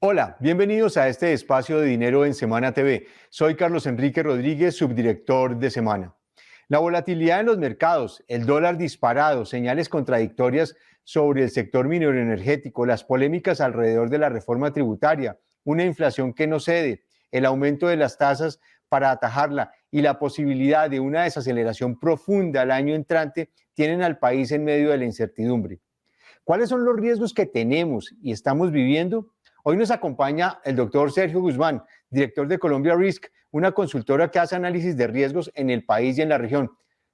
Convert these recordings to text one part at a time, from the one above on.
Hola, bienvenidos a este espacio de Dinero en Semana TV. Soy Carlos Enrique Rodríguez, subdirector de Semana. La volatilidad en los mercados, el dólar disparado, señales contradictorias sobre el sector minero energético, las polémicas alrededor de la reforma tributaria, una inflación que no cede, el aumento de las tasas para atajarla y la posibilidad de una desaceleración profunda al año entrante tienen al país en medio de la incertidumbre. ¿Cuáles son los riesgos que tenemos y estamos viviendo? Hoy nos acompaña el doctor Sergio Guzmán, director de Colombia Risk, una consultora que hace análisis de riesgos en el país y en la región.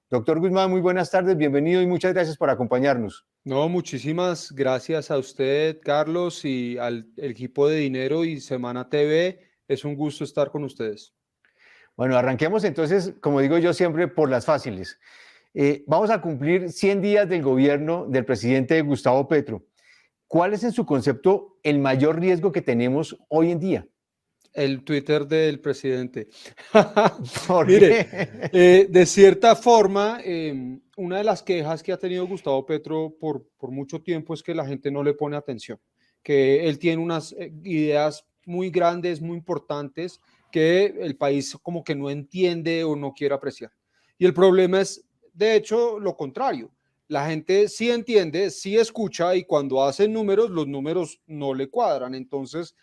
Doctor Guzmán, muy buenas tardes, bienvenido y muchas gracias por acompañarnos. No, muchísimas gracias a usted, Carlos, y al equipo de Dinero y Semana TV. Es un gusto estar con ustedes. Bueno, arranquemos entonces, como digo yo siempre, por las fáciles. Vamos a cumplir 100 días del gobierno del presidente Gustavo Petro. ¿Cuál es en su concepto el mayor riesgo que tenemos hoy en día? El Twitter del presidente. ¿Por Mire, qué? de cierta forma, una de las quejas que ha tenido Gustavo Petro por mucho tiempo es que la gente no le pone atención, que él tiene unas ideas muy grandes, muy importantes, que el país como que no entiende o no quiere apreciar. Y el problema es, de hecho, lo contrario. La gente sí entiende, sí escucha y cuando hacen números, los números no le cuadran. Entonces,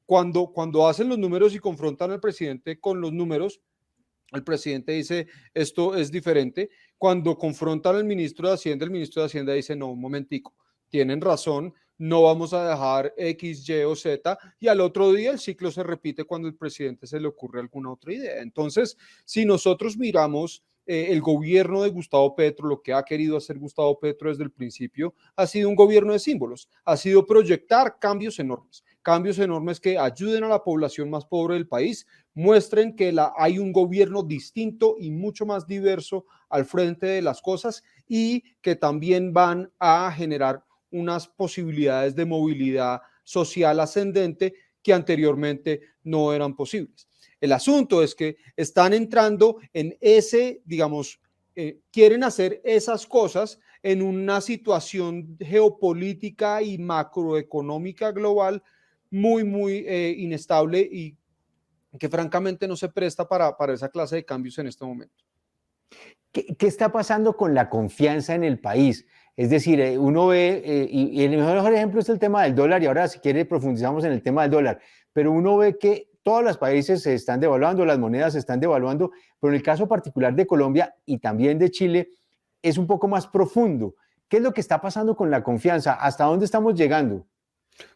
cuando hacen los números y confrontan al presidente con los números, el presidente dice, esto es diferente. Cuando confrontan al ministro de Hacienda, el ministro de Hacienda dice, no, un momentico, tienen razón, no vamos a dejar X, Y o Z, y al otro día el ciclo se repite cuando el presidente se le ocurre alguna otra idea. Entonces, si nosotros miramos el gobierno de Gustavo Petro, lo que ha querido hacer Gustavo Petro desde el principio, ha sido un gobierno de símbolos, ha sido proyectar cambios enormes que ayuden a la población más pobre del país, muestren que hay un gobierno distinto y mucho más diverso al frente de las cosas y que también van a generar unas posibilidades de movilidad social ascendente que anteriormente no eran posibles. El asunto es que están entrando en ese, digamos, quieren hacer esas cosas en una situación geopolítica y macroeconómica global muy inestable y que francamente no se presta para esa clase de cambios en este momento. ¿Qué está pasando con la confianza en el país? Es decir, uno ve, y el mejor ejemplo es el tema del dólar, y ahora si quiere profundizamos en el tema del dólar, pero uno ve que todos los países se están devaluando, las monedas se están devaluando, pero en el caso particular de Colombia y también de Chile es un poco más profundo. ¿Qué es lo que está pasando con la confianza? ¿Hasta dónde estamos llegando?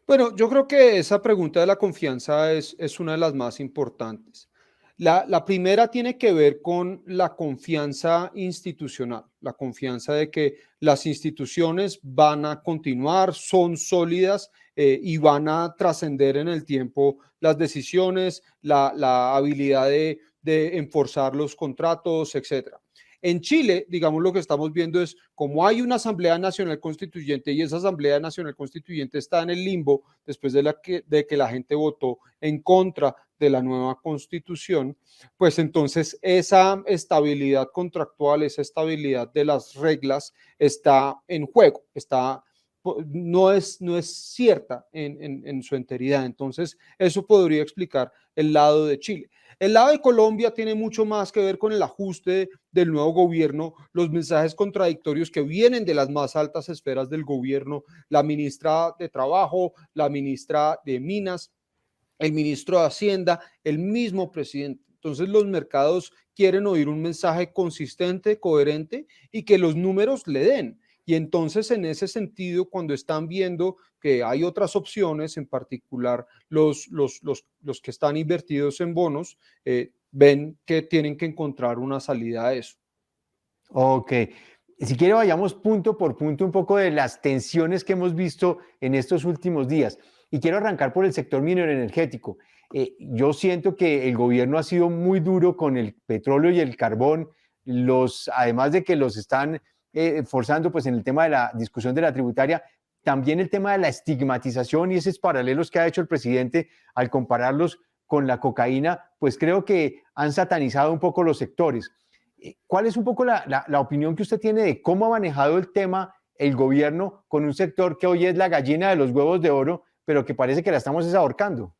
Bueno, yo creo que esa pregunta de la confianza es una de las más importantes. La primera tiene que ver con la confianza institucional, la confianza de que las instituciones van a continuar, son sólidas y van a trascender en el tiempo las decisiones, la habilidad de enforzar los contratos, etcétera. En Chile, digamos, lo que estamos viendo es como hay una Asamblea Nacional Constituyente y esa Asamblea Nacional Constituyente está en el limbo después de que la gente votó en contra de la nueva constitución, pues entonces esa estabilidad contractual, esa estabilidad de las reglas está en juego, no es cierta en su enteridad. Entonces, eso podría explicar el lado de Chile. El lado de Colombia tiene mucho más que ver con el ajuste del nuevo gobierno, los mensajes contradictorios que vienen de las más altas esferas del gobierno, la ministra de Trabajo, la ministra de Minas, el ministro de Hacienda, el mismo presidente. Entonces los mercados quieren oír un mensaje consistente, coherente y que los números le den. Y entonces en ese sentido, cuando están viendo que hay otras opciones, en particular los que están invertidos en bonos, ven que tienen que encontrar una salida a eso. Ok. Si quiere, vayamos punto por punto un poco de las tensiones que hemos visto en estos últimos días. Y quiero arrancar por el sector minero energético. Yo siento que el gobierno ha sido muy duro con el petróleo y el carbón, además de que los están forzando pues, en el tema de la discusión de la tributaria, también el tema de la estigmatización y esos paralelos que ha hecho el presidente al compararlos con la cocaína, pues creo que han satanizado un poco los sectores. ¿Cuál es un poco la opinión que usted tiene de cómo ha manejado el tema el gobierno con un sector que hoy es la gallina de los huevos de oro, pero que parece que la estamos ahorcando.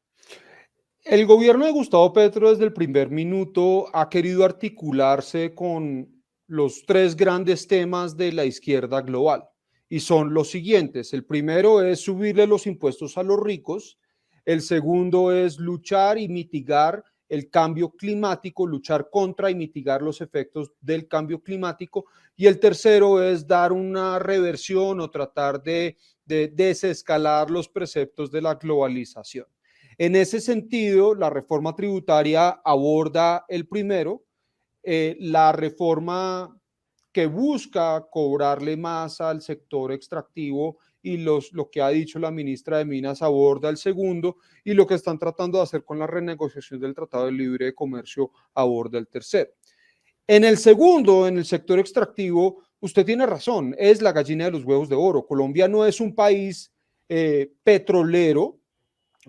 El gobierno de Gustavo Petro desde el primer minuto ha querido articularse con los tres grandes temas de la izquierda global y son los siguientes. El primero es subirle los impuestos a los ricos. El segundo es luchar y mitigar el cambio climático, luchar contra y mitigar los efectos del cambio climático. Y el tercero es dar una reversión o tratar de desescalar los preceptos de la globalización. En ese sentido, la reforma tributaria aborda el primero, la reforma que busca cobrarle más al sector extractivo y lo que ha dicho la ministra de Minas aborda el segundo y lo que están tratando de hacer con la renegociación del Tratado de Libre Comercio aborda el tercero. En el segundo, en el sector extractivo, usted tiene razón, es la gallina de los huevos de oro. Colombia no es un país petrolero,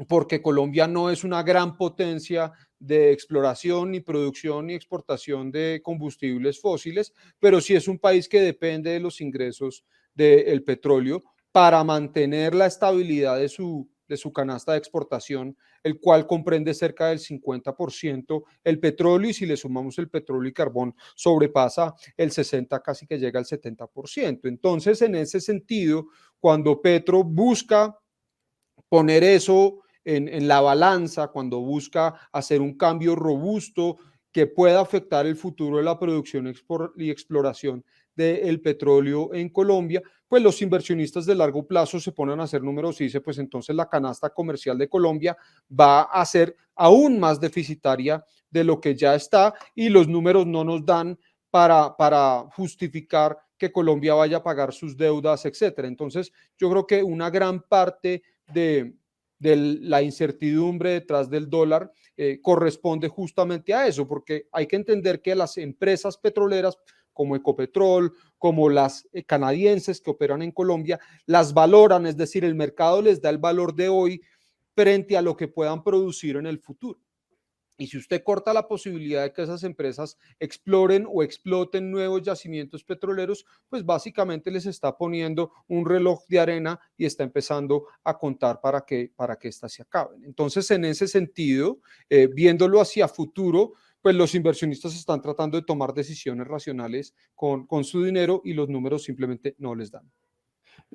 porque Colombia no es una gran potencia de exploración, ni producción, ni exportación de combustibles fósiles, pero sí es un país que depende de los ingresos del petróleo para mantener la estabilidad de su canasta de exportación, el cual comprende cerca del 50% el petróleo, y si le sumamos el petróleo y carbón, sobrepasa el 60%, casi que llega al 70%. Entonces, en ese sentido, cuando Petro busca poner eso en la balanza, cuando busca hacer un cambio robusto que pueda afectar el futuro de la producción y exploración del petróleo en Colombia, pues los inversionistas de largo plazo se ponen a hacer números y dicen, pues entonces la canasta comercial de Colombia va a ser aún más deficitaria de lo que ya está y los números no nos dan para justificar que Colombia vaya a pagar sus deudas, etcétera. Entonces, yo creo que una gran parte de la incertidumbre detrás del dólar corresponde justamente a eso, porque hay que entender que las empresas petroleras como Ecopetrol, como las canadienses que operan en Colombia, las valoran, es decir, el mercado les da el valor de hoy frente a lo que puedan producir en el futuro. Y si usted corta la posibilidad de que esas empresas exploren o exploten nuevos yacimientos petroleros, pues básicamente les está poniendo un reloj de arena y está empezando a contar para que éstas se acaben. Entonces, en ese sentido, viéndolo hacia futuro, pues los inversionistas están tratando de tomar decisiones racionales con su dinero y los números simplemente no les dan.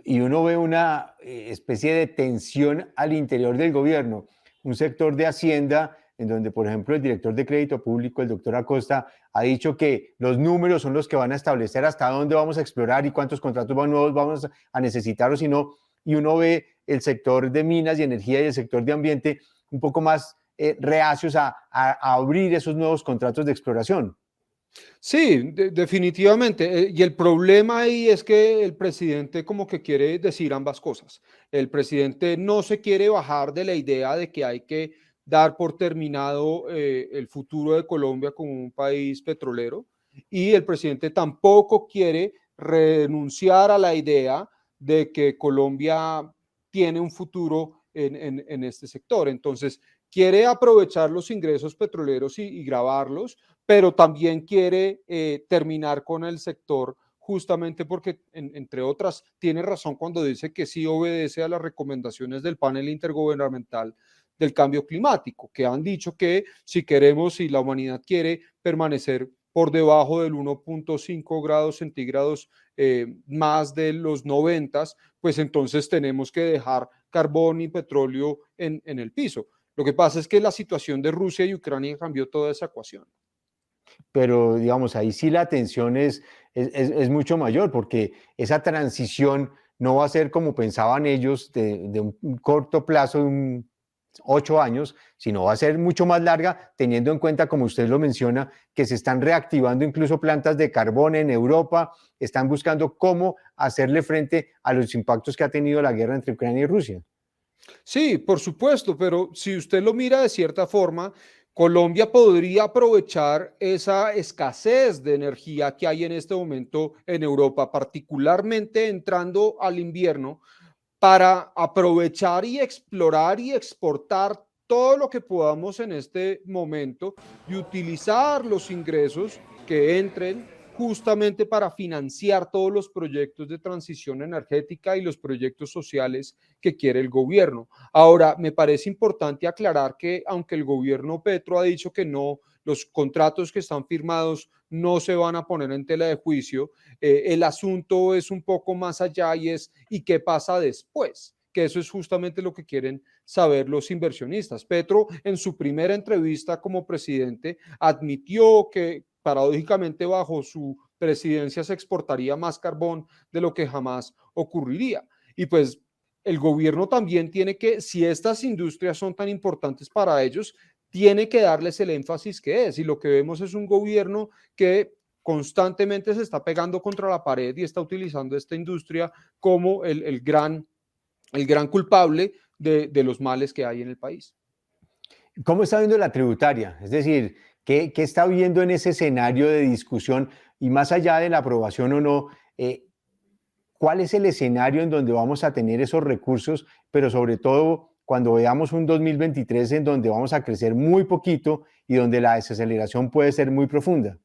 Y uno ve una especie de tensión al interior del gobierno, un sector de Hacienda en donde, por ejemplo, el director de Crédito Público, el doctor Acosta, ha dicho que los números son los que van a establecer hasta dónde vamos a explorar y cuántos contratos nuevos vamos a necesitar o si no, y uno ve el sector de minas y energía y el sector de ambiente un poco más reacios a abrir esos nuevos contratos de exploración. Sí, definitivamente. Y el problema ahí es que el presidente como que quiere decir ambas cosas. El presidente no se quiere bajar de la idea de que hay que dar por terminado el futuro de Colombia como un país petrolero y el presidente tampoco quiere renunciar a la idea de que Colombia tiene un futuro en este sector. Entonces, quiere aprovechar los ingresos petroleros y grabarlos, pero también quiere terminar con el sector justamente porque, entre otras, tiene razón cuando dice que sí obedece a las recomendaciones del panel intergubernamental del cambio climático, que han dicho que si queremos, si la humanidad quiere permanecer por debajo del 1.5 grados centígrados más de los 90, pues entonces tenemos que dejar carbón y petróleo en el piso. Lo que pasa es que la situación de Rusia y Ucrania cambió toda esa ecuación. Pero digamos, ahí sí la tensión es mucho mayor porque esa transición no va a ser como pensaban ellos de un corto plazo, de 8 años, sino va a ser mucho más larga, teniendo en cuenta, como usted lo menciona, que se están reactivando incluso plantas de carbón en Europa, están buscando cómo hacerle frente a los impactos que ha tenido la guerra entre Ucrania y Rusia. Sí, por supuesto, pero si usted lo mira de cierta forma, Colombia podría aprovechar esa escasez de energía que hay en este momento en Europa, particularmente entrando al invierno, para aprovechar y explorar y exportar todo lo que podamos en este momento y utilizar los ingresos que entren justamente para financiar todos los proyectos de transición energética y los proyectos sociales que quiere el gobierno. Ahora, me parece importante aclarar que aunque el gobierno Petro ha dicho que no, los contratos que están firmados no se van a poner en tela de juicio, el asunto es un poco más allá ¿y qué pasa después? Que eso es justamente lo que quieren saber los inversionistas. Petro, en su primera entrevista como presidente, admitió que paradójicamente bajo su presidencia se exportaría más carbón de lo que jamás ocurriría. Y pues el gobierno también tiene que, si estas industrias son tan importantes para ellos, tiene que darles el énfasis que es. Y lo que vemos es un gobierno que constantemente se está pegando contra la pared y está utilizando esta industria como el gran culpable de los males que hay en el país. ¿Cómo está viendo la tributaria? Es decir, ¿qué está viendo en ese escenario de discusión? Y más allá de la aprobación o no, ¿cuál es el escenario en donde vamos a tener esos recursos? Pero sobre todo cuando veamos un 2023 en donde vamos a crecer muy poquito y donde la desaceleración puede ser muy profunda.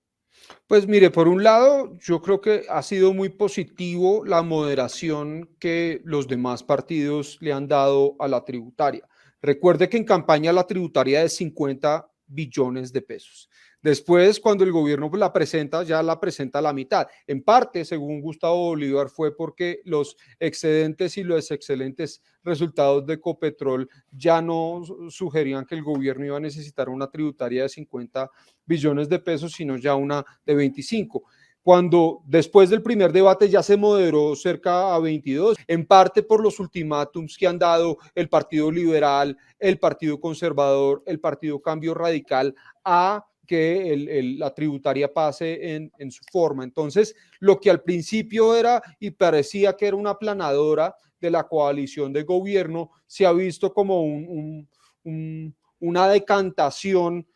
Pues mire, por un lado, yo creo que ha sido muy positivo la moderación que los demás partidos le han dado a la tributaria. Recuerde que en campaña la tributaria es 50 billones de pesos. Después, cuando el gobierno la presenta, ya la presenta a la mitad. En parte, según Gustavo Bolívar, fue porque los excedentes y los excelentes resultados de Ecopetrol ya no sugerían que el gobierno iba a necesitar una tributaria de 50 billones de pesos, sino ya una de 25. Cuando después del primer debate ya se moderó cerca a 22, en parte por los ultimátums que han dado el Partido Liberal, el Partido Conservador, el Partido Cambio Radical a que la tributaria pase en su forma. Entonces, lo que al principio era y parecía que era una aplanadora de la coalición de gobierno, se ha visto como una decantación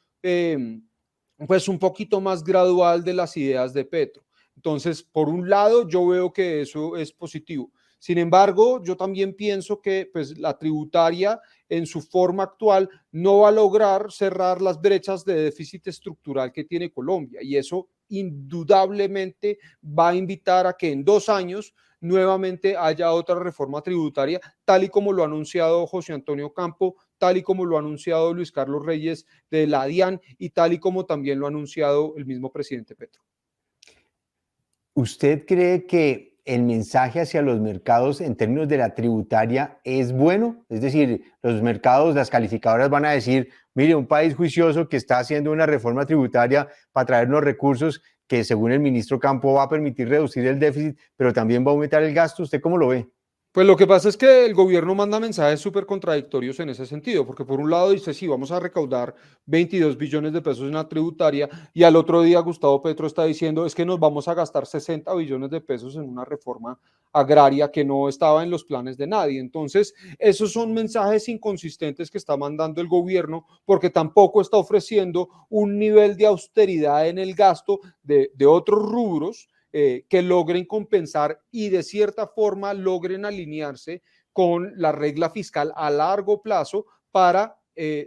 pues un poquito más gradual de las ideas de Petro. Entonces, por un lado, yo veo que eso es positivo. Sin embargo, yo también pienso que pues, la tributaria en su forma actual no va a lograr cerrar las brechas de déficit estructural que tiene Colombia y eso indudablemente va a invitar a que en 2 años nuevamente haya otra reforma tributaria, tal y como lo ha anunciado José Antonio Campo, tal y como lo ha anunciado Luis Carlos Reyes de la DIAN y tal y como también lo ha anunciado el mismo presidente Petro. ¿Usted cree que el mensaje hacia los mercados en términos de la tributaria es bueno? Es decir, los mercados, las calificadoras van a decir, mire, un país juicioso que está haciendo una reforma tributaria para traernos recursos que según el ministro Campo va a permitir reducir el déficit, pero también va a aumentar el gasto. ¿Usted cómo lo ve? Pues lo que pasa es que el gobierno manda mensajes súper contradictorios en ese sentido, porque por un lado dice, sí, vamos a recaudar 22 billones de pesos en la tributaria, y al otro día Gustavo Petro está diciendo, es que nos vamos a gastar 60 billones de pesos en una reforma agraria que no estaba en los planes de nadie. Entonces, esos son mensajes inconsistentes que está mandando el gobierno, porque tampoco está ofreciendo un nivel de austeridad en el gasto de otros rubros que logren compensar y de cierta forma logren alinearse con la regla fiscal a largo plazo para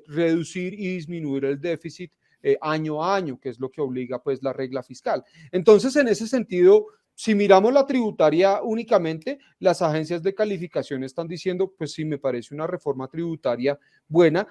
reducir y disminuir el déficit año a año, que es lo que obliga pues la regla fiscal. Entonces, en ese sentido, si miramos la tributaria únicamente, las agencias de calificación están diciendo, pues sí, me parece una reforma tributaria buena,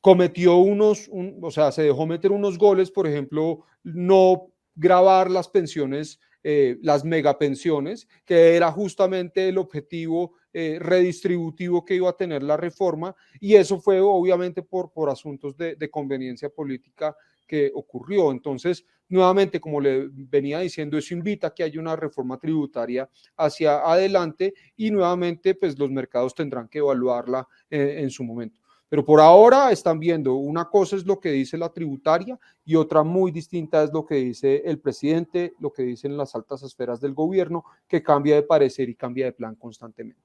cometió o sea, se dejó meter unos goles, por ejemplo, no grabar las pensiones, las megapensiones, que era justamente el objetivo redistributivo que iba a tener la reforma, y eso fue obviamente por asuntos de conveniencia política que ocurrió. Entonces, nuevamente, como le venía diciendo, eso invita a que haya una reforma tributaria hacia adelante y nuevamente, pues los mercados tendrán que evaluarla en su momento. Pero por ahora están viendo, una cosa es lo que dice la tributaria y otra muy distinta es lo que dice el presidente, lo que dicen las altas esferas del gobierno, que cambia de parecer y cambia de plan constantemente.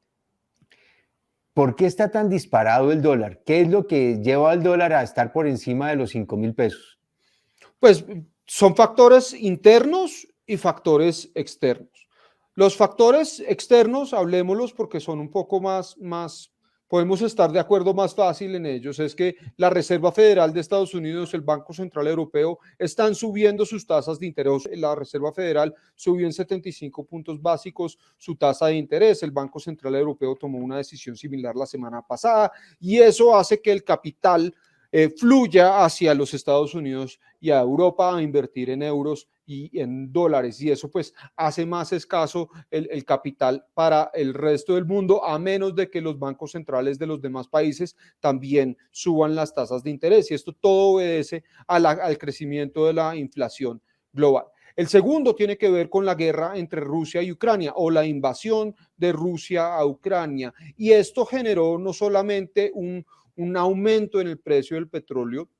¿Por qué está tan disparado el dólar? ¿Qué es lo que lleva al dólar a estar por encima de los 5.000 pesos? Pues son factores internos y factores externos. Los factores externos, hablemoslos porque son un poco más podemos estar de acuerdo más fácil en ellos, es que la Reserva Federal de Estados Unidos, el Banco Central Europeo, están subiendo sus tasas de interés. La Reserva Federal subió en 75 puntos básicos su tasa de interés. El Banco Central Europeo tomó una decisión similar la semana pasada y eso hace que el capital fluya hacia los Estados Unidos y a Europa a invertir en euros y en dólares, y eso pues hace más escaso el capital para el resto del mundo, a menos de que los bancos centrales de los demás países también suban las tasas de interés, y esto todo obedece al crecimiento de la inflación global. El segundo tiene que ver con la guerra entre Rusia y Ucrania, o la invasión de Rusia a Ucrania, y esto generó no solamente un aumento en el precio del petróleo,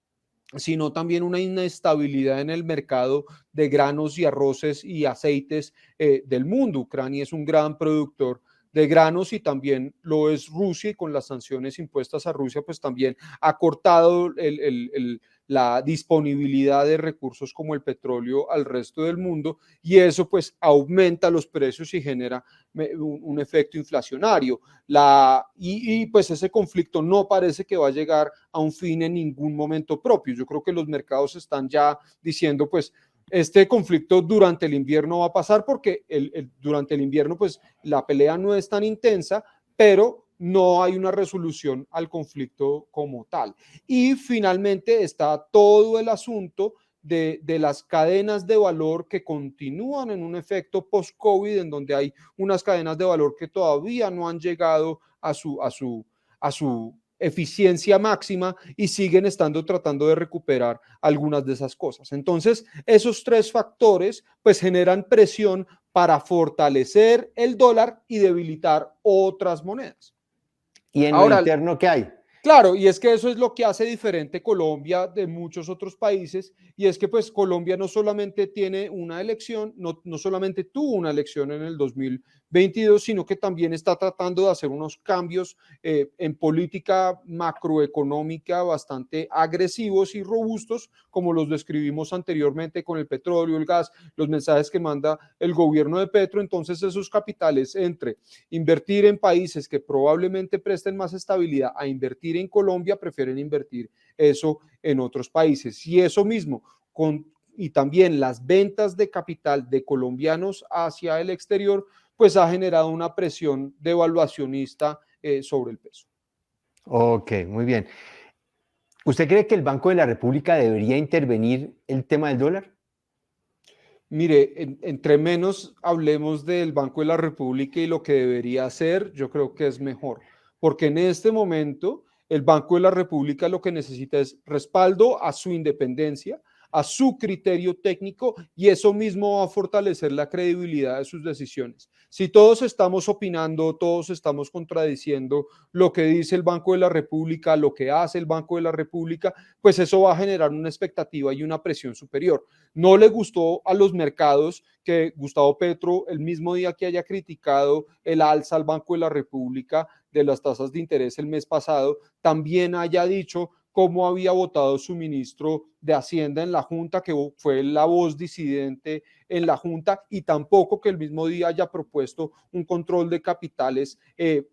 sino también una inestabilidad en el mercado de granos y arroces y aceites del mundo. Ucrania es un gran productor de granos y también lo es Rusia, y con las sanciones impuestas a Rusia, pues también ha cortado la disponibilidad de recursos como el petróleo al resto del mundo, y eso pues aumenta los precios y genera un efecto inflacionario. Pues ese conflicto no parece que va a llegar a un fin en ningún momento propio. Yo creo que los mercados están ya diciendo, pues, este conflicto durante el invierno va a pasar porque durante el invierno, pues, la pelea no es tan intensa, pero no hay una resolución al conflicto como tal. Y finalmente está todo el asunto de las cadenas de valor que continúan en un efecto post-COVID, en donde hay unas cadenas de valor que todavía no han llegado a su eficiencia máxima y siguen estando tratando de recuperar algunas de esas cosas. Entonces, esos tres factores pues generan presión para fortalecer el dólar y debilitar otras monedas. ¿Y en lo Ahora, interno qué hay? claro, y es que eso es lo que hace diferente Colombia de muchos otros países, y es que pues Colombia no solamente tiene una elección, no solamente tuvo una elección en el 2022, sino que también está tratando de hacer unos cambios en política macroeconómica bastante agresivos y robustos, como los describimos anteriormente con el petróleo, el gas, los mensajes que manda el gobierno de Petro. Entonces esos capitales, entre invertir en países que probablemente presten más estabilidad a invertir en Colombia, prefieren invertir eso en otros países. Y eso mismo, y también las ventas de capital de colombianos hacia el exterior, pues ha generado una presión devaluacionista sobre el peso. Ok, muy bien. ¿Usted cree que el Banco de la República debería intervenir el tema del dólar? Mire, entre menos hablemos del Banco de la República y lo que debería hacer, yo creo que es mejor, porque en este momento el Banco de la República lo que necesita es respaldo a su independencia, a su criterio técnico, y eso mismo va a fortalecer la credibilidad de sus decisiones. Si todos estamos opinando, todos estamos contradiciendo lo que dice el Banco de la República, lo que hace el Banco de la República, pues eso va a generar una expectativa y una presión superior. No le gustó a los mercados que Gustavo Petro, el mismo día que haya criticado el alza al Banco de la República de las tasas de interés el mes pasado, también haya dicho cómo había votado su ministro de Hacienda en la Junta, que fue la voz disidente en la Junta, y tampoco que el mismo día haya propuesto un control de capitales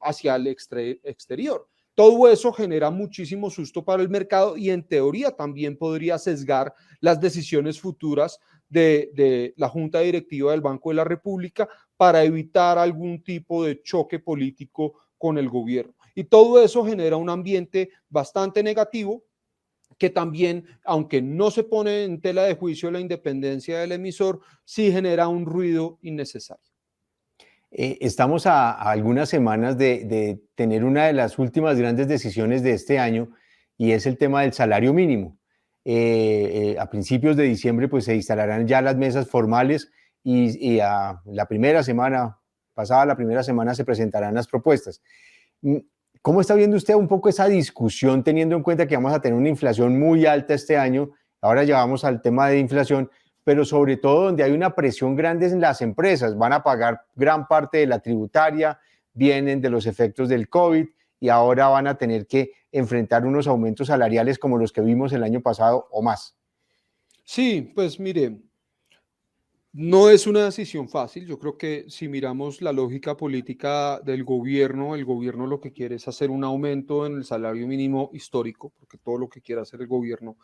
hacia el exterior. Todo eso genera muchísimo susto para el mercado y en teoría también podría sesgar las decisiones futuras de la Junta Directiva del Banco de la República para evitar algún tipo de choque político con el gobierno. Y todo eso genera un ambiente bastante negativo que también, aunque no se pone en tela de juicio la independencia del emisor, sí genera un ruido innecesario. Estamos a algunas semanas de tener una de las últimas grandes decisiones de este año y es el tema del salario mínimo. A principios de diciembre pues se instalarán ya las mesas formales y a la primera semana, pasada la primera semana se presentarán las propuestas. ¿Cómo está viendo usted un poco esa discusión teniendo en cuenta que vamos a tener una inflación muy alta este año? Ahora ya vamos al tema de inflación, pero sobre todo donde hay una presión grande en las empresas, van a pagar gran parte de la tributaria, vienen de los efectos del COVID y ahora van a tener que enfrentar unos aumentos salariales como los que vimos el año pasado o más. Sí, pues mire, No es una decisión fácil. Yo creo que si miramos la lógica política del gobierno, el gobierno lo que quiere es hacer un aumento en el salario mínimo histórico, porque todo lo que quiere hacer el gobierno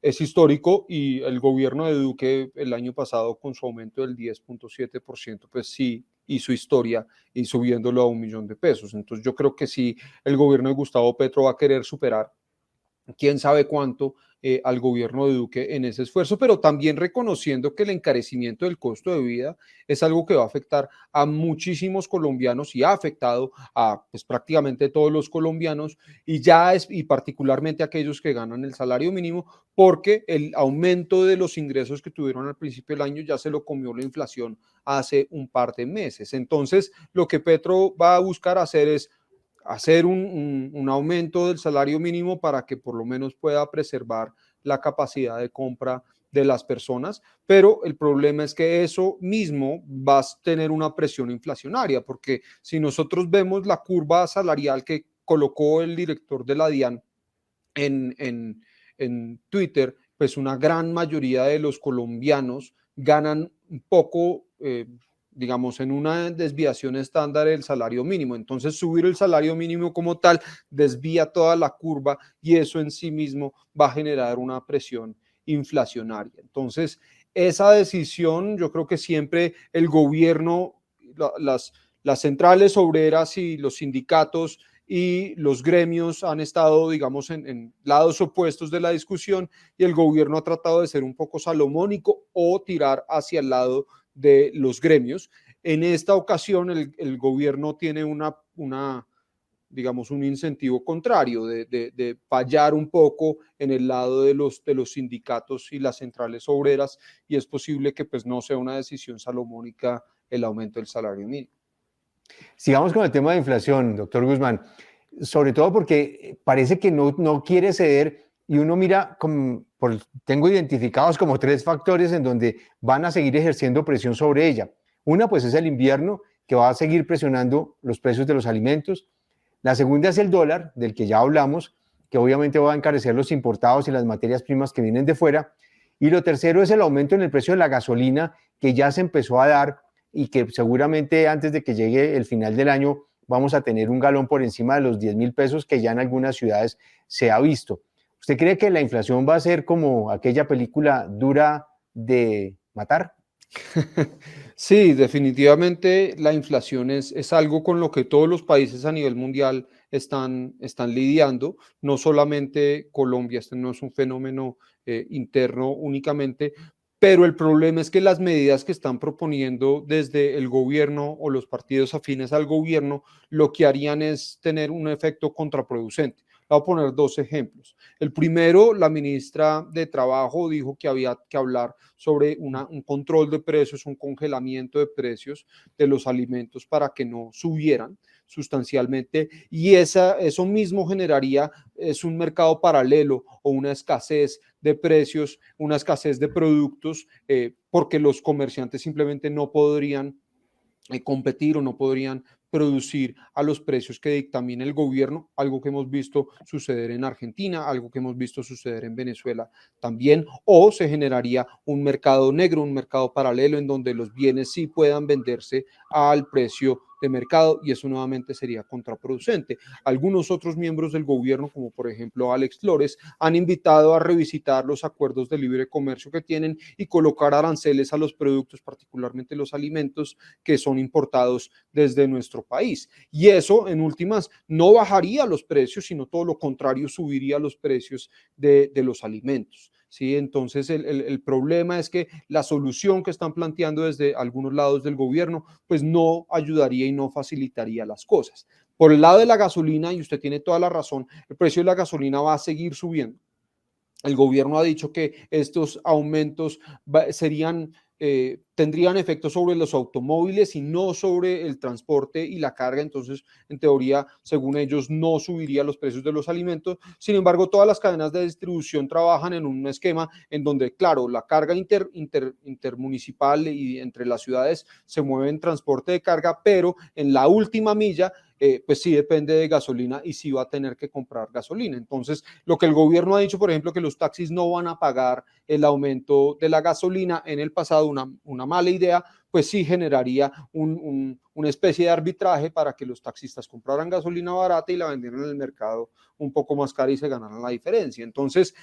es histórico, y el gobierno de Duque el año pasado con su aumento del 10.7%, pues sí hizo historia y subiéndolo a 1 millón de pesos. Entonces yo creo que sí, el gobierno de Gustavo Petro va a querer superar quién sabe cuánto al gobierno de Duque en ese esfuerzo, pero también reconociendo que el encarecimiento del costo de vida es algo que va a afectar a muchísimos colombianos y ha afectado a pues, prácticamente todos los colombianos y particularmente a aquellos que ganan el salario mínimo, porque el aumento de los ingresos que tuvieron al principio del año ya se lo comió la inflación hace un par de meses. Entonces, lo que Petro va a buscar hacer es hacer un aumento del salario mínimo para que por lo menos pueda preservar la capacidad de compra de las personas, pero el problema es que eso mismo va a tener una presión inflacionaria, porque si nosotros vemos la curva salarial que colocó el director de la DIAN en, en, en Twitter, pues una gran mayoría de los colombianos ganan un poco, digamos, en una desviación estándar el salario mínimo. Entonces, subir el salario mínimo como tal desvía toda la curva y eso en sí mismo va a generar una presión inflacionaria. Entonces, esa decisión, yo creo que siempre el gobierno, las centrales obreras y los sindicatos y los gremios han estado, digamos, en lados opuestos de la discusión y el gobierno ha tratado de ser un poco salomónico o tirar hacia el lado de los gremios. En esta ocasión el gobierno tiene digamos, un incentivo contrario de fallar un poco en el lado de los sindicatos y las centrales obreras y es posible que pues no sea una decisión salomónica el aumento del salario mínimo. Sigamos con el tema de inflación, doctor Guzmán, sobre todo porque parece que no quiere ceder y uno mira, tengo identificados como 3 factores en donde van a seguir ejerciendo presión sobre ella. Una, pues es el invierno, que va a seguir presionando los precios de los alimentos. La segunda es el dólar, del que ya hablamos, que obviamente va a encarecer los importados y las materias primas que vienen de fuera. Y lo tercero es el aumento en el precio de la gasolina, que ya se empezó a dar y que seguramente antes de que llegue el final del año vamos a tener un galón por encima de los 10.000 pesos que ya en algunas ciudades se ha visto. ¿Usted cree que la inflación va a ser como aquella película Dura de matar? Sí, definitivamente la inflación es algo con lo que todos los países a nivel mundial están lidiando, no solamente Colombia, este no es un fenómeno interno únicamente, pero el problema es que las medidas que están proponiendo desde el gobierno o los partidos afines al gobierno, lo que harían es tener un efecto contraproducente. Voy a poner 2 ejemplos. El primero, la ministra de Trabajo dijo que había que hablar sobre un control de precios, un congelamiento de precios de los alimentos para que no subieran sustancialmente y eso mismo generaría es un mercado paralelo o una escasez de precios, una escasez de productos, porque los comerciantes simplemente no podrían competir o no podrían producir a los precios que dictamina el gobierno, algo que hemos visto suceder en Argentina, algo que hemos visto suceder en Venezuela también, o se generaría un mercado negro, un mercado paralelo en donde los bienes sí puedan venderse al precio de mercado y eso nuevamente sería contraproducente. Algunos otros miembros del gobierno, como por ejemplo Alex Flores, han invitado a revisitar los acuerdos de libre comercio que tienen y colocar aranceles a los productos, particularmente los alimentos, que son importados desde nuestro país. Y eso, en últimas, no bajaría los precios, sino todo lo contrario, subiría los precios de los alimentos. ¿Sí? Entonces, el problema es que la solución que están planteando desde algunos lados del gobierno, pues no ayudaría y no facilitaría las cosas. Por el lado de la gasolina, y usted tiene toda la razón, el precio de la gasolina va a seguir subiendo. El gobierno ha dicho que estos aumentos tendrían efecto sobre los automóviles y no sobre el transporte y la carga. Entonces, en teoría, según ellos, no subiría los precios de los alimentos. Sin embargo, todas las cadenas de distribución trabajan en un esquema en donde, claro, la carga intermunicipal y entre las ciudades se mueve en transporte de carga, pero en la última milla pues sí depende de gasolina y sí va a tener que comprar gasolina. Entonces, lo que el gobierno ha dicho, por ejemplo, que los taxis no van a pagar el aumento de la gasolina en el pasado, una mala idea, pues sí generaría una especie de arbitraje para que los taxistas compraran gasolina barata y la vendieran en el mercado un poco más cara y se ganaran la diferencia. Entonces,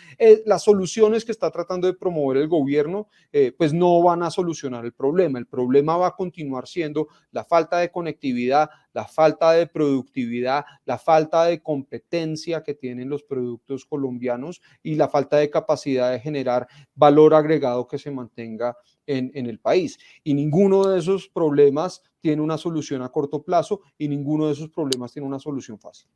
las soluciones que está tratando de promover el gobierno, pues no van a solucionar el problema. El problema va a continuar siendo la falta de conectividad, la falta de productividad, la falta de competencia que tienen los productos colombianos y la falta de capacidad de generar valor agregado que se mantenga en el país. Y ninguno de esos problemas tiene una solución a corto plazo y ninguno de esos problemas tiene una solución fácil.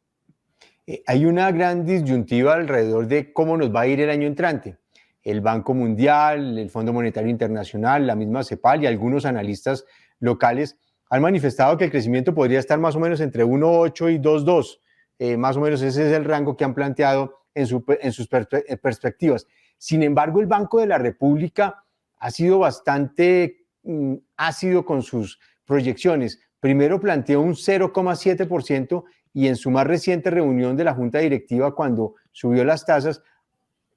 Hay una gran disyuntiva alrededor de cómo nos va a ir el año entrante. El Banco Mundial, el Fondo Monetario Internacional, la misma CEPAL y algunos analistas locales han manifestado que el crecimiento podría estar más o menos entre 1,8 y 2,2. Más o menos ese es el rango que han planteado en sus perspectivas. Sin embargo, el Banco de la República ha sido bastante ácido con sus proyecciones. Primero planteó un 0,7% y en su más reciente reunión de la Junta Directiva, cuando subió las tasas,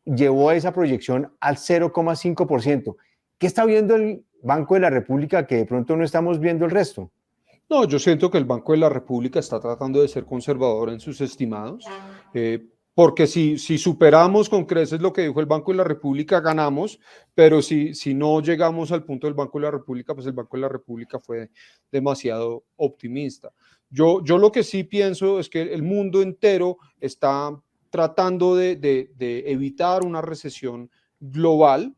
llevó esa proyección al 0,5%. ¿Qué está viendo el Banco de la República que de pronto no estamos viendo el resto? No, yo siento que el Banco de la República está tratando de ser conservador en sus estimados, porque si superamos con creces lo que dijo el Banco de la República, ganamos, pero si no llegamos al punto del Banco de la República, pues el Banco de la República fue demasiado optimista. Yo lo que sí pienso es que el mundo entero está tratando de evitar una recesión global,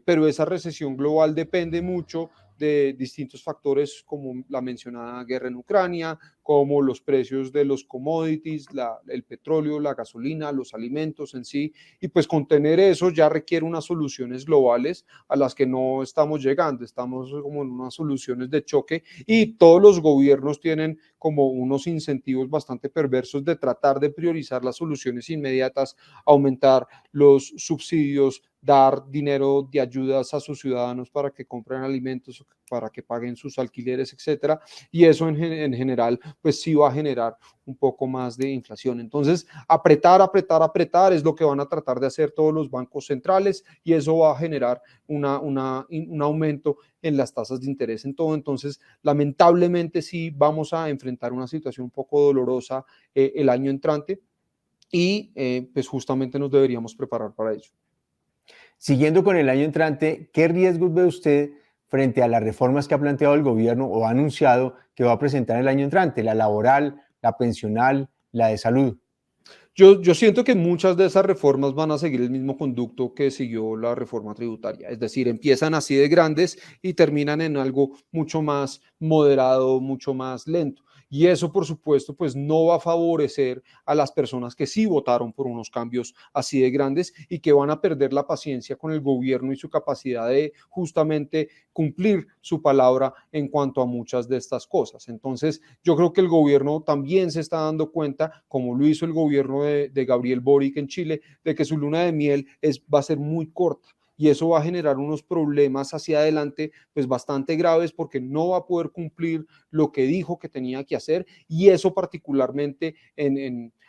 pero esa recesión global depende mucho de distintos factores como la mencionada guerra en Ucrania, como los precios de los commodities, el petróleo, la gasolina, los alimentos en sí, y pues contener eso ya requiere unas soluciones globales a las que no estamos llegando, estamos como en unas soluciones de choque y todos los gobiernos tienen como unos incentivos bastante perversos de tratar de priorizar las soluciones inmediatas, aumentar los subsidios, dar dinero de ayudas a sus ciudadanos para que compren alimentos, para que paguen sus alquileres, etcétera, y eso en general pues sí va a generar un poco más de inflación. Entonces, apretar es lo que van a tratar de hacer todos los bancos centrales y eso va a generar un aumento en las tasas de interés en todo. Entonces, lamentablemente sí vamos a enfrentar una situación un poco dolorosa el año entrante y pues justamente nos deberíamos preparar para ello. Siguiendo con el año entrante, ¿qué riesgos ve usted frente a las reformas que ha planteado el gobierno o ha anunciado que va a presentar el año entrante? La laboral, la pensional, la de salud. Yo siento que muchas de esas reformas van a seguir el mismo conducto que siguió la reforma tributaria, es decir, empiezan así de grandes y terminan en algo mucho más moderado, mucho más lento. Y eso, por supuesto, pues no va a favorecer a las personas que sí votaron por unos cambios así de grandes y que van a perder la paciencia con el gobierno y su capacidad de justamente cumplir su palabra en cuanto a muchas de estas cosas. Entonces, yo creo que el gobierno también se está dando cuenta, como lo hizo el gobierno de Gabriel Boric en Chile, de que su luna de miel va a ser muy corta y eso va a generar unos problemas hacia adelante pues bastante graves porque no va a poder cumplir lo que dijo que tenía que hacer y eso particularmente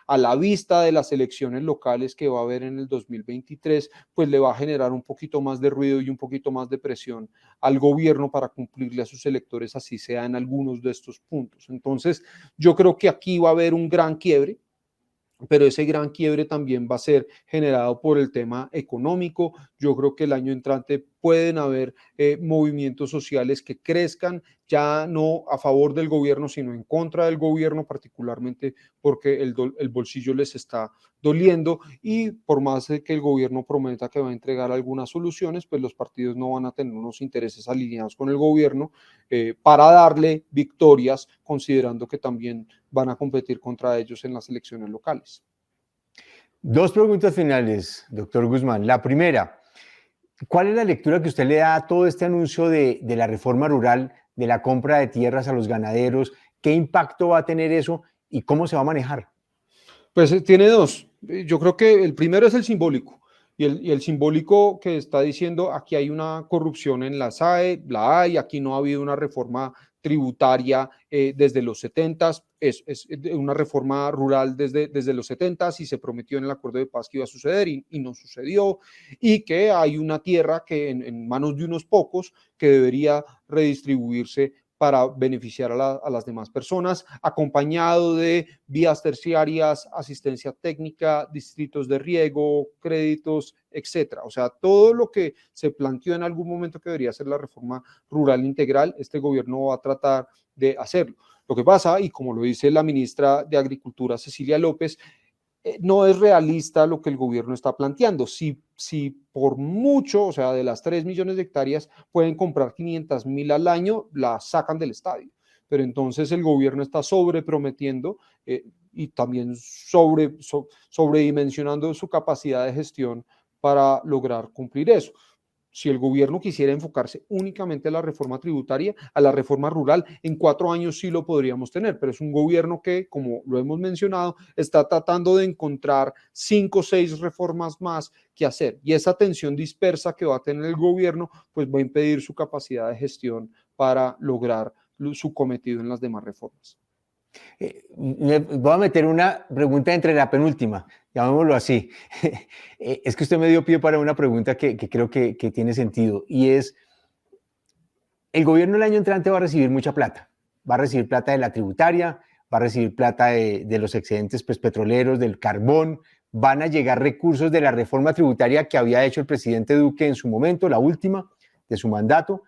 a la vista de las elecciones locales que va a haber en el 2023, pues le va a generar un poquito más de ruido y un poquito más de presión al gobierno para cumplirle a sus electores, así sea en algunos de estos puntos. Entonces, yo creo que aquí va a haber un gran quiebre, pero ese gran quiebre también va a ser generado por el tema económico. Yo creo que el año entrante pueden haber movimientos sociales que crezcan, ya no a favor del gobierno, sino en contra del gobierno, particularmente porque el bolsillo les está doliendo y por más que el gobierno prometa que va a entregar algunas soluciones, pues los partidos no van a tener unos intereses alineados con el gobierno para darle victorias, considerando que también van a competir contra ellos en las elecciones locales. Dos preguntas finales, doctor Guzmán. La primera, ¿cuál es la lectura que usted le da a todo este anuncio de la reforma rural, de la compra de tierras a los ganaderos? ¿Qué impacto va a tener eso y cómo se va a manejar? Pues tiene dos. Yo creo que el primero es el simbólico. Y el simbólico que está diciendo aquí hay una corrupción en la SAE, la hay, aquí no ha habido una reforma tributaria desde los 70s, es una reforma rural desde los 70s y se prometió en el acuerdo de paz que iba a suceder y no sucedió, y que hay una tierra que en manos de unos pocos que debería redistribuirse para beneficiar a las demás personas, acompañado de vías terciarias, asistencia técnica, distritos de riego, créditos, etcétera. O sea, todo lo que se planteó en algún momento que debería ser la reforma rural integral, este gobierno va a tratar de hacerlo. Lo que pasa, y como lo dice la ministra de Agricultura, Cecilia López, no es realista lo que el gobierno está planteando. Si por mucho, o sea, de las 3 millones de hectáreas pueden comprar 500.000 al año, la sacan del estadio. Pero entonces el gobierno está sobreprometiendo y también sobredimensionando su capacidad de gestión para lograr cumplir eso. Si el gobierno quisiera enfocarse únicamente a la reforma tributaria, a la reforma rural, en 4 años sí lo podríamos tener, pero es un gobierno que, como lo hemos mencionado, está tratando de encontrar 5 o 6 reformas más que hacer. Y esa tensión dispersa que va a tener el gobierno, pues va a impedir su capacidad de gestión para lograr su cometido en las demás reformas. Voy a meter una pregunta entre la penúltima, llamémoslo así. Es que usted me dio pie para una pregunta que creo que tiene sentido, y es, el gobierno el año entrante va a recibir mucha plata. Va a recibir plata de la tributaria, va a recibir plata de los excedentes pues, petroleros, del carbón, van a llegar recursos de la reforma tributaria que había hecho el presidente Duque en su momento, la última de su mandato,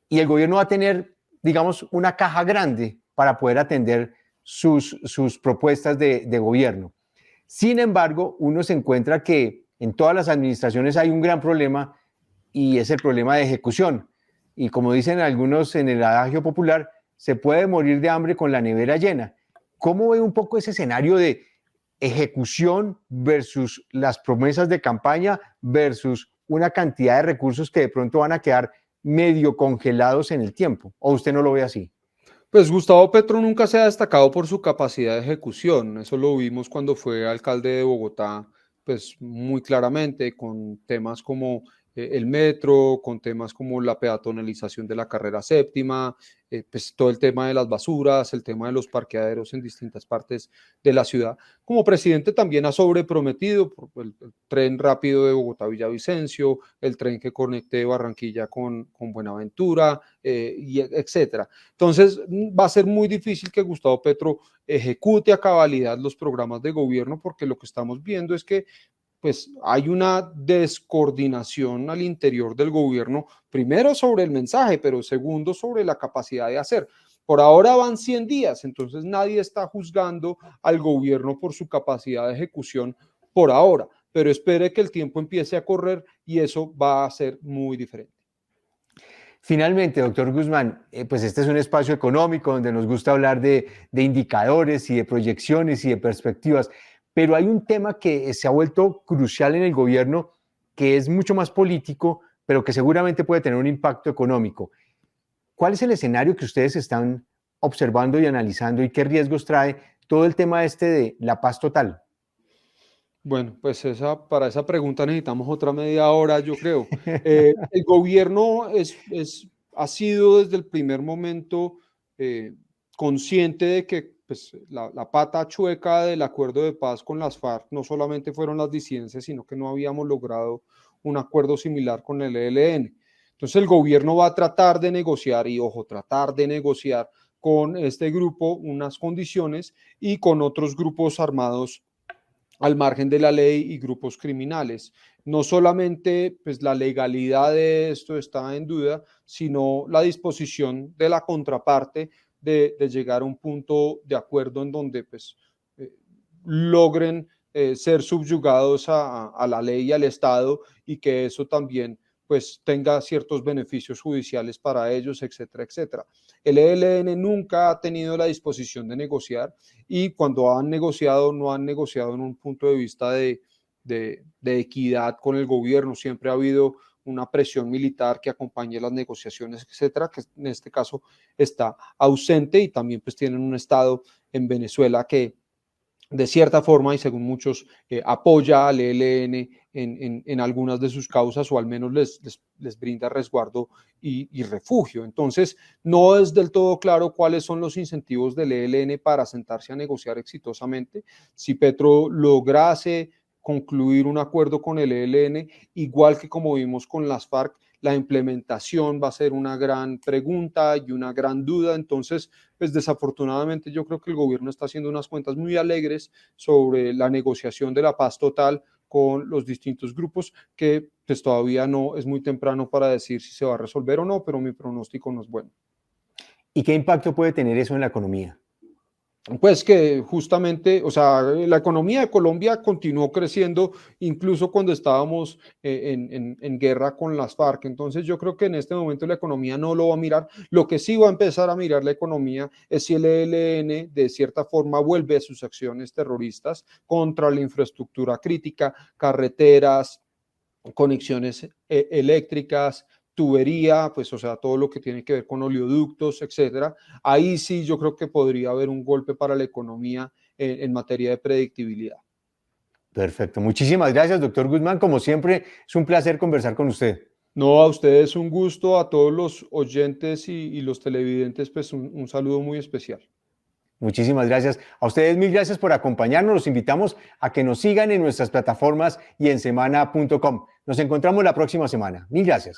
y el gobierno va a tener, digamos, una caja grande para poder atender sus propuestas de gobierno. Sin embargo, uno se encuentra que en todas las administraciones hay un gran problema y es el problema de ejecución. Y como dicen algunos en el adagio popular, se puede morir de hambre con la nevera llena. ¿Cómo ve un poco ese escenario de ejecución versus las promesas de campaña versus una cantidad de recursos que de pronto van a quedar medio congelados en el tiempo? ¿O usted no lo ve así? Pues Gustavo Petro nunca se ha destacado por su capacidad de ejecución. Eso lo vimos cuando fue alcalde de Bogotá, pues muy claramente, con temas como el metro, con temas como la peatonalización de la carrera séptima, pues todo el tema de las basuras, el tema de los parqueaderos en distintas partes de la ciudad. Como presidente también ha sobreprometido por el tren rápido de Bogotá-Villavicencio, el tren que conecte Barranquilla con Buenaventura, y etcétera. Entonces, va a ser muy difícil que Gustavo Petro ejecute a cabalidad los programas de gobierno, porque lo que estamos viendo es que pues hay una descoordinación al interior del gobierno, primero sobre el mensaje, pero segundo sobre la capacidad de hacer. Por ahora van 100 días, entonces nadie está juzgando al gobierno por su capacidad de ejecución por ahora, pero espere que el tiempo empiece a correr y eso va a ser muy diferente. Finalmente, doctor Guzmán, pues este es un espacio económico donde nos gusta hablar de indicadores y de proyecciones y de perspectivas, pero hay un tema que se ha vuelto crucial en el gobierno, que es mucho más político, pero que seguramente puede tener un impacto económico. ¿Cuál es el escenario que ustedes están observando y analizando y qué riesgos trae todo el tema este de la paz total? Bueno, pues para esa pregunta necesitamos otra media hora, yo creo. El gobierno ha sido desde el primer momento consciente de que pues, la pata chueca del acuerdo de paz con las FARC no solamente fueron las disidencias, sino que no habíamos logrado un acuerdo similar con el ELN. Entonces el gobierno va a tratar de negociar, y ojo, tratar de negociar con este grupo unas condiciones y con otros grupos armados al margen de la ley y grupos criminales. No solamente pues, la legalidad de esto está en duda, sino la disposición de la contraparte de llegar a un punto de acuerdo en donde pues, logren ser subyugados a la ley y al Estado, y que eso también pues tenga ciertos beneficios judiciales para ellos, etcétera, etcétera. El ELN nunca ha tenido la disposición de negociar, y cuando han negociado, no han negociado en un punto de vista de equidad con el gobierno. Siempre ha habido una presión militar que acompañe las negociaciones, etcétera, que en este caso está ausente, y también pues tienen un Estado en Venezuela que de cierta forma y según muchos apoya al ELN en algunas de sus causas o al menos les brinda resguardo y refugio. Entonces, no es del todo claro cuáles son los incentivos del ELN para sentarse a negociar exitosamente. Si Petro lograse concluir un acuerdo con el ELN, igual que como vimos con las FARC, la implementación va a ser una gran pregunta y una gran duda. Entonces, pues desafortunadamente yo creo que el gobierno está haciendo unas cuentas muy alegres sobre la negociación de la paz total con los distintos grupos, que pues todavía no es muy temprano para decir si se va a resolver o no, pero mi pronóstico no es bueno. ¿Y qué impacto puede tener eso en la economía? Pues que justamente, o sea, la economía de Colombia continuó creciendo incluso cuando estábamos en guerra con las FARC. Entonces yo creo que en este momento la economía no lo va a mirar. Lo que sí va a empezar a mirar la economía es si el ELN de cierta forma vuelve a sus acciones terroristas contra la infraestructura crítica, carreteras, conexiones eléctricas, tubería, pues o sea, todo lo que tiene que ver con oleoductos, etcétera. Ahí sí yo creo que podría haber un golpe para la economía en materia de predictibilidad. Perfecto. Muchísimas gracias, doctor Guzmán. Como siempre, es un placer conversar con usted. No, a ustedes un gusto, a todos los oyentes y los televidentes, pues un saludo muy especial. Muchísimas gracias. A ustedes mil gracias por acompañarnos. Los invitamos a que nos sigan en nuestras plataformas y en semana.com. Nos encontramos la próxima semana. Mil gracias.